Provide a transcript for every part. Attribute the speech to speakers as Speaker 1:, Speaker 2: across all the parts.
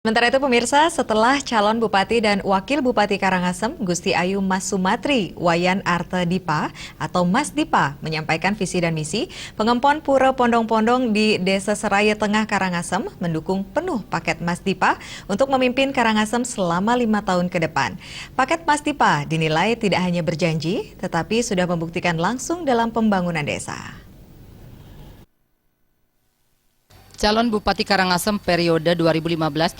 Speaker 1: Sementara itu pemirsa, setelah calon Bupati dan Wakil Bupati Karangasem, Gusti Ayu Mas Sumatri Wayan Arte Dipa atau Mas Dipa menyampaikan visi dan misi, Pengempon Pura Pondong-Pondong di Desa Seraya Tengah Karangasem mendukung penuh paket Mas Dipa untuk memimpin Karangasem selama 5 tahun ke depan. Paket Mas Dipa dinilai tidak hanya berjanji, tetapi sudah membuktikan langsung dalam pembangunan desa.
Speaker 2: Calon Bupati Karangasem periode 2015-2020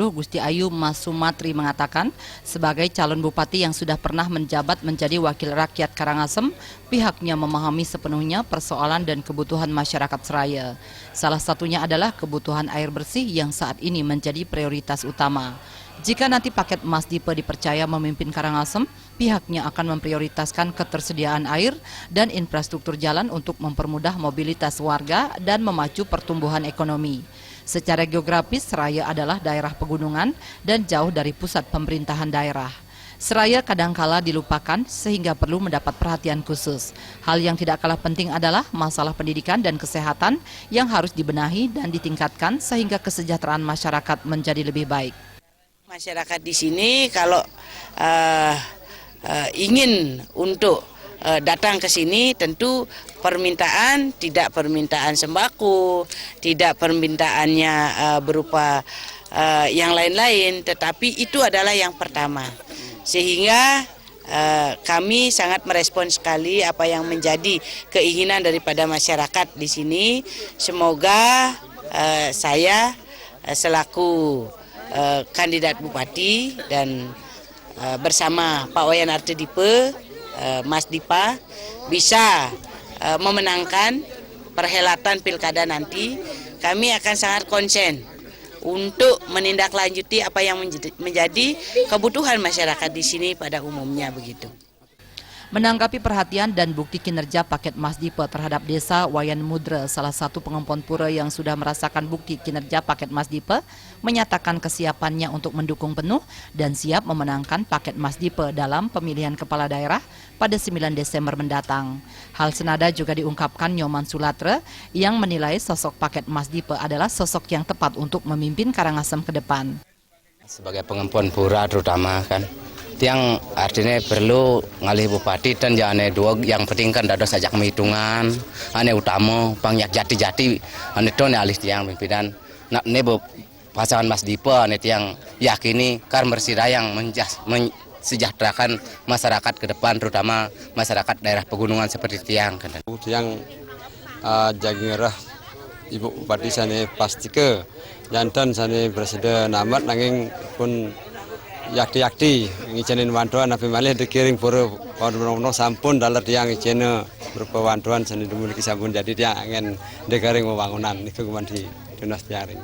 Speaker 2: Gusti Ayu Mas Sumatri mengatakan, sebagai calon bupati yang sudah pernah menjabat menjadi wakil rakyat Karangasem, pihaknya memahami sepenuhnya persoalan dan kebutuhan masyarakat Seraya. Salah satunya adalah kebutuhan air bersih yang saat ini menjadi prioritas utama. Jika nanti paket Mas Dipa dipercaya memimpin Karangasem, pihaknya akan memprioritaskan ketersediaan air dan infrastruktur jalan untuk mempermudah mobilitas warga dan memacu pertumbuhan ekonomi. Secara geografis, Seraya adalah daerah pegunungan dan jauh dari pusat pemerintahan daerah. Seraya kadangkala dilupakan sehingga perlu mendapat perhatian khusus. Hal yang tidak kalah penting adalah masalah pendidikan dan kesehatan yang harus dibenahi dan ditingkatkan sehingga kesejahteraan masyarakat menjadi lebih baik.
Speaker 3: Masyarakat di sini kalau ingin untuk datang ke sini tentu permintaan tidak permintaan sembako, tidak permintaannya berupa yang lain-lain, tetapi itu adalah yang pertama. Sehingga kami sangat merespon sekali apa yang menjadi keinginan daripada masyarakat di sini. Semoga saya selaku kandidat bupati dan bersama Pak Wayan Arte Dipa, Mas Dipa bisa memenangkan perhelatan pilkada nanti. Kami akan sangat konsen untuk menindaklanjuti apa yang menjadi kebutuhan masyarakat di sini pada umumnya begitu.
Speaker 2: Menanggapi perhatian dan bukti kinerja paket Mas Dipa terhadap desa Wayan Mudra, salah satu pengempon pura yang sudah merasakan bukti kinerja paket Mas Dipa, menyatakan kesiapannya untuk mendukung penuh dan siap memenangkan paket Mas Dipa dalam pemilihan kepala daerah pada 9 Desember mendatang. Hal senada juga diungkapkan Nyoman Sulatra yang menilai sosok paket Mas Dipa adalah sosok yang tepat untuk memimpin Karangasem ke depan.
Speaker 4: Sebagai pengempon pura terutama kan, yang artinya perlu ngalih bupati dan ya ane dua yang penting kan ada sajak perhitungan ane utama banyak jati-jati ane itu ane alih tiang pimpinan nak ne pasangan Mas Dipa ane tiang yakini kar bersirayang mensejahterakan masyarakat ke depan terutama masyarakat daerah pegunungan seperti tiang kan.
Speaker 5: Tiang jagingerah Ibu Bupati sana pasti ke jantan sana bersedia namat nanging pun yakti ngijenin wanduan nabi malih dikiring pura pondong sampun dalar tiang ngijene berupa wanduan seni dimiliki sampun jadi dia ingin dikiring pembangunan niku kuman di dinas jaring.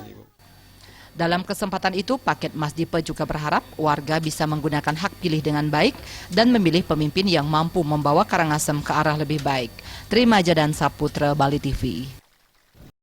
Speaker 2: Dalam kesempatan itu, paket Mas Dipa juga berharap warga bisa menggunakan hak pilih dengan baik dan memilih pemimpin yang mampu membawa Karangasem ke arah lebih baik. Terima Jadan Saputra, Bali TV.